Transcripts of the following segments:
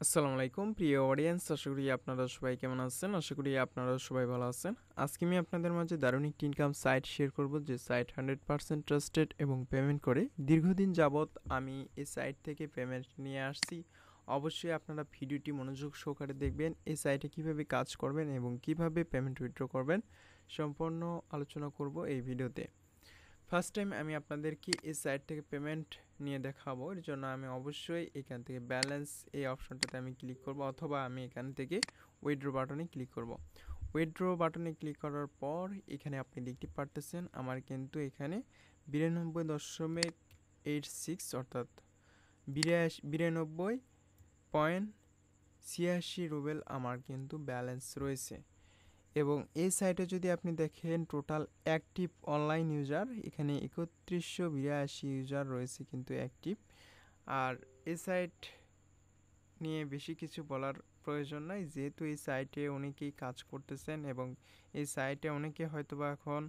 আসসালামু আলাইকুম প্রিয় অডিয়েন্স, আশা করি আপনারা সবাই কেমন আছেন। আশা করি আপনারা সবাই ভালো আছেন। আজকে আমি আপনাদের মাঝে দারুণ একটি ইনকাম সাইট শেয়ার করব, যে সাইট 100% ট্রাস্টেড এবং পেমেন্ট করে। দীর্ঘদিন যাবৎ আমি এই সাইট থেকে পেমেন্ট নিয়ে আসছি। অবশ্যই আপনারা ভিডিওটি মনোযোগ সহকারে দেখবেন। এই সাইটে কিভাবে কাজ করবেন এবং কিভাবে পেমেন্ট উইথড্র করবেন সম্পূর্ণ আলোচনা করব এই ভিডিওতে। ফার্স্ট টাইম আমি আপনাদেরকে এই সাইট থেকে পেমেন্ট নিয়ে দেখাবো। এর জন্য আমি অবশ্যই এখান থেকে ব্যালেন্স এই অপশনটাতে আমি ক্লিক করব, অথবা আমি এখান থেকে উইথড্র বাটনে ক্লিক করব। উইথড্র বাটনে ক্লিক করার পর এখানে আপনি দেখতে পারতেছেন আমার কিন্তু এখানে 92.86 অর্থাৎ 92.86 রুবেল আমার কিন্তু ব্যালেন্স রয়েছে। এবং এই সাইটে যদি আপনি দেখেন টোটাল অ্যাক্টিভ অনলাইন ইউজার এখানে 3182 ইউজার রয়েছে কিন্তু অ্যাক্টিভ। আর এই সাইট নিয়ে বেশি কিছু বলার প্রয়োজন নাই, যেহেতু এই সাইটে অনেকেই কাজ করতেছেন এবং এই সাইটে অনেকে হয়তোবা এখন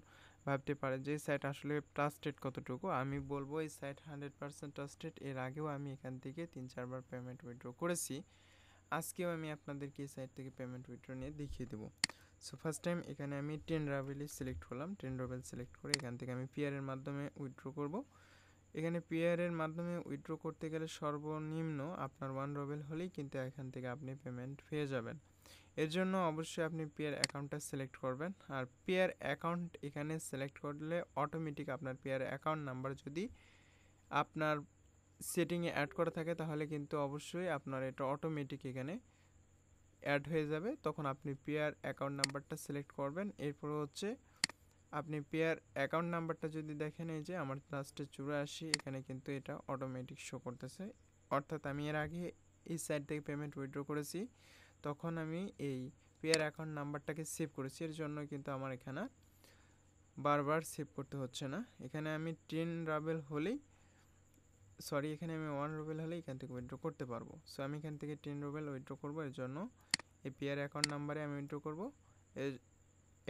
ভাবতে পারে যে সাইট আসলে ট্রাস্টেড কতটুকু। আমি বলবো এই সাইট 100% ট্রাস্টেড। এর আগেও আমি এখান থেকে 3-4 বার পেমেন্ট উইথড্র করেছি। আজকেও আমি আপনাদেরকে এই সাইট থেকে পেমেন্ট উইথড্র নিয়ে দেখিয়ে দেবো। সো ফার্স্ট টাইম এখানে আমি 10 রাবেলই সিলেক্ট করলাম। 10 রাবেল সিলেক্ট করে এখান থেকে আমি পিয়ারের মাধ্যমে উইথড্র করব। এখানে পিয়ারের মাধ্যমে উইথড্র করতে গেলে সর্বনিম্ন আপনার 1 রাবেল হলেই কিন্তু এখান থেকে আপনি পেমেন্ট পেয়ে যাবেন। এর জন্য অবশ্যই আপনি পেয়ার অ্যাকাউন্টটা সিলেক্ট করবেন। আর পেয়ার অ্যাকাউন্ট এখানে সিলেক্ট করলে অটোমেটিক আপনার পেয়ার অ্যাকাউন্ট নাম্বার যদি আপনার সেটিংয়ে অ্যাড করা থাকে তাহলে কিন্তু অবশ্যই আপনার এটা অটোমেটিক এখানে অ্যাড হয়ে যাবে। তখন আপনি পেয়ার অ্যাকাউন্ট নাম্বারটা সিলেক্ট করবেন। এরপর হচ্ছে আপনি পেয়ার অ্যাকাউন্ট নাম্বারটা যদি দেখেন, এই যে আমার লাস্টে 84, এখানে কিন্তু এটা অটোমেটিক শো করতেছে। অর্থাৎ আমি এর আগে এই সাইট থেকে পেমেন্ট উইথড্র করেছি, তখন আমি এই পেয়ার অ্যাকাউন্ট নাম্বারটাকে সেভ করেছি। এর জন্য কিন্তু আমার এখানে বারবার সেভ করতে হচ্ছে না। এখানে আমি 10 রাবেল হলেই এখানে আমি 1 রুবেল হলেই এখান থেকে উইথড্র করতে পারবো। সো আমি এখান থেকে 10 রুবেল উইথড্র করবো। এর জন্য এই পেয়ার অ্যাকাউন্ট নাম্বারে আমি উইথড্র করবো।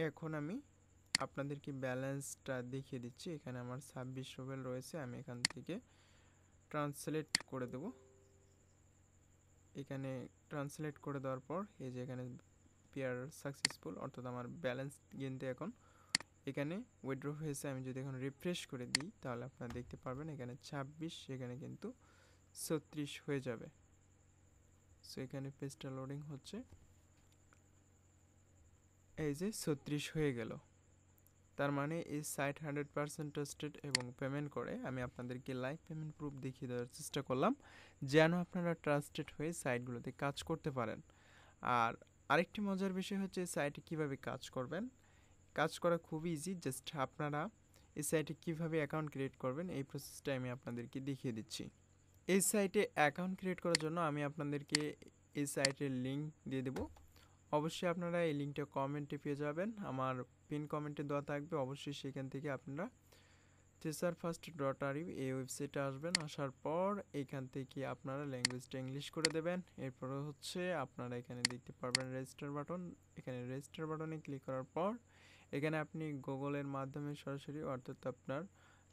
এখন আমি আপনাদেরকে ব্যালেন্সটা দেখিয়ে দিচ্ছি। এখানে আমার 26 রুবেল রয়েছে। আমি এখান থেকে ট্রান্সলেট করে দেব। এখানে ট্রান্সলেট করে দেওয়ার পর এই যে এখানে পেয়ার সাকসেসফুল, অর্থাৎ আমার ব্যালেন্স কিন্তু এখন এখানে উইথড্র হয়েছে। আমি যদি এখন রিফ্রেশ করে দিই তাহলে আপনারা দেখতে পারবেন এখানে 26, এখানে কিন্তু 36 হয়ে যাবে। সো এখানে পেজটা লোডিং হচ্ছে। এই যে 36 হয়ে গেল। তার মানে এই সাইট 100% ট্রাস্টেড এবং পেমেন্ট করে। আমি আপনাদেরকে লাইভ পেমেন্ট প্রুফ দেখিয়ে দেওয়ার চেষ্টা করলাম যেন আপনারা ট্রাস্টেড হয়ে সাইটগুলোতে কাজ করতে পারেন। আর আরেকটি মজার বিষয় হচ্ছে সাইটে কিভাবে কাজ করবেন। কাজ করা খুবই ইজি। জাস্ট আপনারা এই সাইটে কিভাবে অ্যাকাউন্ট ক্রিয়েট করবেন এই প্রসেসটা আমি আপনাদেরকে দেখিয়ে দিচ্ছি। এই সাইটে অ্যাকাউন্ট ক্রিয়েট করার জন্য আমি আপনাদেরকে এই সাইটের লিঙ্ক দিয়ে দেবো। অবশ্যই আপনারা এই লিঙ্কটা কমেন্টে পেয়ে যাবেন, আমার পিন কমেন্টে দেওয়া থাকবে। অবশ্যই সেখান থেকে আপনারা teacherfirst.ru এই ওয়েবসাইটে আসবেন। আসার পর এইখান থেকে আপনারা ল্যাঙ্গুয়েজটা ইংলিশ করে দেবেন। এরপরে হচ্ছে আপনারা এখানে দেখতে পারবেন রেজিস্টার বাটন। এখানে রেজিস্টার বাটনে ক্লিক করার পর এখানে আপনি গুগলের মাধ্যমে সরাসরি, অর্থাৎ আপনার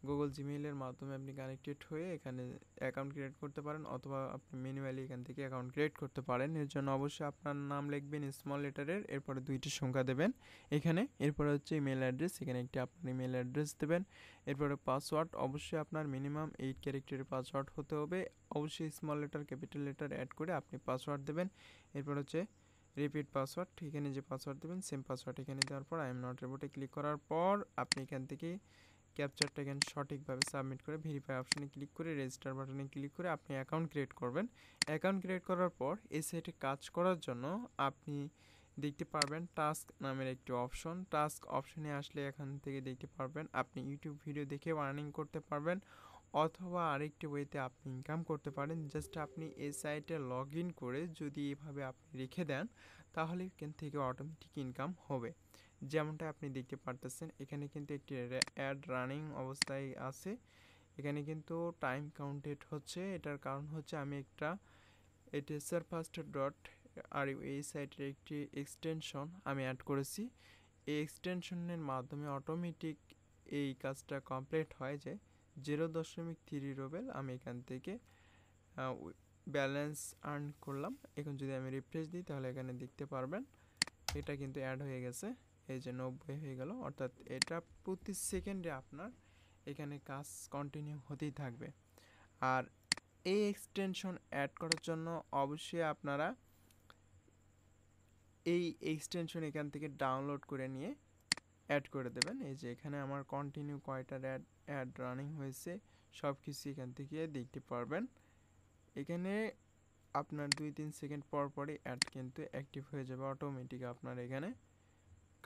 গুগল জিমেইলের মাধ্যমে আপনি কানেক্টেড হয়ে এখানে অ্যাকাউন্ট ক্রিয়েট করতে পারেন, অথবা আপনি ম্যানুয়ালি এখান থেকে অ্যাকাউন্ট ক্রিয়েট করতে পারেন। এর জন্য অবশ্যই আপনার নাম লিখবেন স্মল লেটারের, এরপরে 2টি সংখ্যা দেবেন এখানে। এরপরে হচ্ছে ইমেল অ্যাড্রেস, এখানে একটি আপনার ইমেল অ্যাড্রেস দেবেন। এরপরে পাসওয়ার্ড, অবশ্যই আপনার মিনিমাম 8 ক্যারেক্টারের পাসওয়ার্ড হতে হবে। অবশ্যই small letter capital letter add করে আপনি পাসওয়ার্ড দেবেন। এরপর হচ্ছে রিপিট পাসওয়ার্ড, এখানে যে পাসওয়ার্ড দেবেন সেম পাসওয়ার্ড এখানে দেওয়ার পর আই এম নট রোবটে ক্লিক করার পর আপনি এখান থেকে ক্যাপচারটা এখানে সঠিকভাবে সাবমিট করে ভেরিফাই অপশানে ক্লিক করে রেজিস্টার বাটনে ক্লিক করে আপনি অ্যাকাউন্ট ক্রিয়েট করবেন। অ্যাকাউন্ট ক্রিয়েট করার পর এই সাইটে কাজ করার জন্য আপনি দেখতে পারবেন টাস্ক নামের একটি অপশন। টাস্ক অপশনে আসলে এখান থেকে দেখতে পারবেন আপনি ইউটিউব ভিডিও দেখে আর্নিং করতে পারবেন, অথবা আরেকটি ওয়েতে আপনি ইনকাম করতে পারেন। জাস্ট আপনি এই সাইটে লগ ইন করে যদি এভাবে আপনি রেখে দেন তাহলে এখান থেকে অটোমেটিক ইনকাম হবে। যেমনটা আপনি দেখতে পারতেছেন এখানে কিন্তু একটি অ্যাড রানিং অবস্থায় আছে। এখানে কিন্তু টাইম কাউন্টেড হচ্ছে। এটার কারণ হচ্ছে আমি একটা teacherfirst.ru এই সাইটের একটি এক্সটেনশন আমি অ্যাড করেছি। এই এক্সটেনশনের মাধ্যমে অটোমেটিক এই কাজটা কমপ্লিট হয় যে 0.3 রুবেল আমি এখান থেকে ব্যালেন্স আর্ন করলাম। এখন যদি আমি রিফ্রেশ দিই তাহলে এখানে দেখতে পারবেন এটা কিন্তু অ্যাড হয়ে গেছে, এই যে 90 হয়ে গেল। অর্থাৎ এটা প্রতি সেকেন্ডে আপনার এখানে কাজ কন্টিনিউ হতেই থাকবে। আর এই এক্সটেনশন অ্যাড করার জন্য অবশ্যই আপনারা এই এক্সটেনশন এখান থেকে ডাউনলোড করে নিয়ে অ্যাড করে দেবেন। এই যে এখানে আমার কন্টিনিউ কয়টা অ্যাড রানিং হয়েছে সব কিছু এখান থেকে দেখতে পারবেন। এখানে আপনার 2-3 সেকেন্ড পর পরই অ্যাড কিন্তু অ্যাক্টিভ হয়ে যাবে, অটোমেটিক আপনার এখানে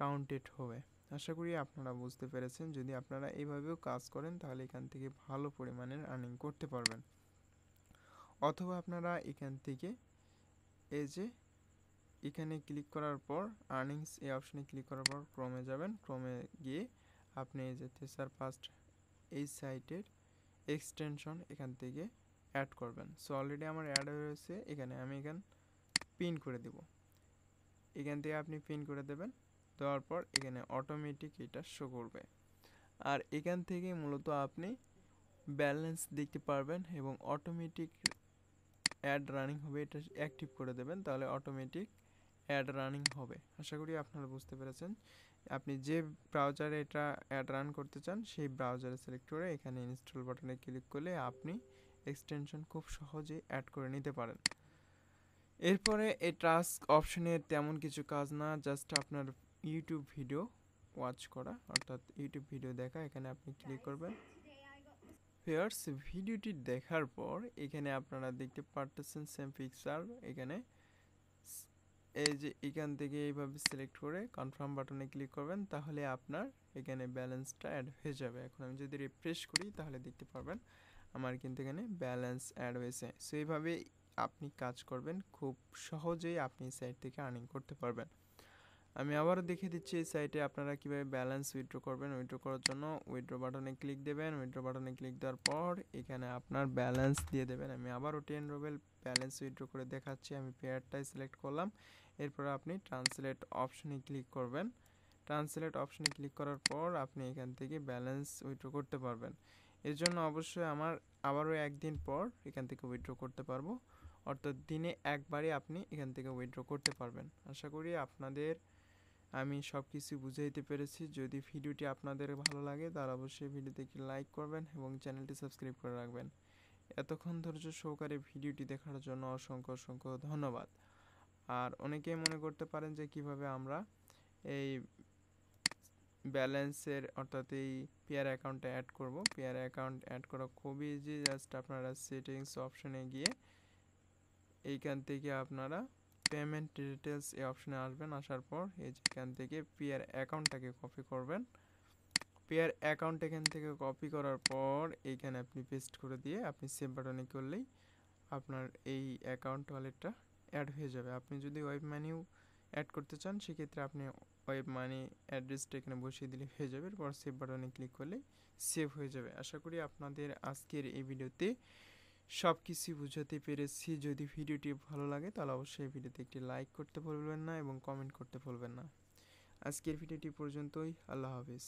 কাউন্টেড হবে। আশা করি আপনারা বুঝতে পেরেছেন। যদি আপনারা এইভাবেও কাজ করেন তাহলে এখান থেকে ভালো পরিমাণের আর্নিং করতে পারবেন। অথবা আপনারা এখান থেকে এই যে এখানে ক্লিক করার পর আর্নিংস এই অপশনে ক্লিক করার পর ক্রমে যাবেন, ক্রমে গিয়ে আপনি এই যে থেসার ফার্স্ট এই সাইটের এক্সটেনশন এখান থেকে অ্যাড করবেন। সো অলরেডি আমার অ্যাড হয়েছে, এখানে আমি পিন করে দেব। এখান থেকে আপনি পিন করে দেবেন, দেওয়ার পর এখানে অটোমেটিক এটা শো করবে। আর এখান থেকে মূলত আপনি ব্যালেন্স দেখতে পারবেন এবং অটোমেটিক অ্যাড রানিং হবে, এটা অ্যাক্টিভ করে দেবেন, তাহলে অটোমেটিক অ্যাড রানিং হবে। আশা করি আপনারা বুঝতে পেরেছেন। আপনি যে ব্রাউজারে এটা অ্যাড রান করতে চান সেই ব্রাউজারে সিলেক্ট করে এখানে ইনস্টল বাটনে ক্লিক করলে আপনি এক্সটেনশন খুব সহজেই অ্যাড করে নিতে পারেন। এরপরে এই টাস্ক অপশনের তেমন কিছু কাজ না, জাস্ট আপনার ইউটিউব ভিডিও ওয়াচ করা, অর্থাৎ ইউটিউব ভিডিও দেখা। এখানে আপনি ক্লিক করবেন। ভিউয়ার্স, ভিডিওটি দেখার পর এখানে আপনারা দেখতে পারতেছেন সেম পিকচার। এখানে এই যে এখান থেকে এইভাবে সিলেক্ট করে কনফার্ম বাটনে ক্লিক করবেন, তাহলে আপনার এখানে ব্যালেন্সটা অ্যাড হয়ে যাবে। এখন আমি যদি রিফ্রেশ করি তাহলে দেখতে পারবেন আমার কিন্তু এখানে ব্যালেন্স অ্যাড হয়েছে। সো এইভাবে আপনি কাজ করবেন, খুব সহজেই আপনি সাইট থেকে আর্নিং করতে পারবেন। আমি আবারও দেখিয়ে দিচ্ছি এই সাইটে আপনারা কীভাবে ব্যালেন্স উইথড্র করবেন। উইথড্র করার জন্য উইথড্র বাটনে ক্লিক দেবেন। উইথড্র বাটনে ক্লিক দেওয়ার পর এখানে আপনার ব্যালেন্স দিয়ে দেবেন। আমি আবারও 10 রুবেল ব্যালেন্স উইথড্র করে দেখাচ্ছি। আমি পেয়ারটাই সিলেক্ট করলাম। এরপর আপনি ট্রান্সলেট অপশনে ক্লিক করবেন। ট্রান্সলেট অপশনে ক্লিক করার পর আপনি এখান থেকে ব্যালেন্স উইথড্র করতে পারবেন। এর জন্য অবশ্যই আমার আবারও একদিন পর এখান থেকে উইথড্র করতে পারবো, অর্থাৎ দিনে একবারই আপনি এখান থেকে উইথড্র করতে পারবেন। আশা করি আপনাদের আমি সব কিছু বুঝাইতে পেরেছি। যদি ভিডিওটি আপনাদের ভালো লাগে তাহলে অবশ্যই ভিডিওতে একটি লাইক করবেন এবং চ্যানেলটি সাবস্ক্রাইব করে রাখবেন। এতক্ষণ ধৈর্য সহকারে ভিডিওটি দেখার জন্য অসংখ্য অসংখ্য ধন্যবাদ। আর অনেকেই মনে করতে পারেন যে কিভাবে আমরা এই ব্যালেন্সের অর্থাৎ এই পেয়ার অ্যাকাউন্টে অ্যাড করব। পেয়ার অ্যাকাউন্ট অ্যাড করা খুবই ইজি। জাস্ট আপনারা সেটিংস অপশনে গিয়ে এইখান থেকে আপনারা পেমেন্ট ডিটেলস এই অপশনে আসবেন। আসার পর এখান থেকে পেয়ার অ্যাকাউন্টটাকে কপি করবেন। পেয়ার অ্যাকাউন্ট এখান থেকে কপি করার পর এইখানে আপনি পেস্ট করে দিয়ে আপনি সেভ বাটনে করলেই আপনার এই অ্যাকাউন্ট ওয়ালেটটা অ্যাড হয়ে যাবে। আপনি যদি ওয়েব মানিও অ্যাড করতে চান সেক্ষেত্রে আপনি ওয়েব মানি অ্যাড্রেসটা এখানে বসিয়ে দিলে হয়ে যাবে। এরপর সেভ বাটনে ক্লিক করলেই সেভ হয়ে যাবে। আশা করি আপনাদের আজকের এই ভিডিওতে সব কিছু বুঝাতে পেরেছি। যদি ভিডিওটি ভালো লাগে তাহলে অবশ্যই ভিডিওতে একটি লাইক করতে ভুলবেন না এবং কমেন্ট করতে ভুলবেন না। আজকের ভিডিওটি পর্যন্তই। আল্লাহ হাফিজ।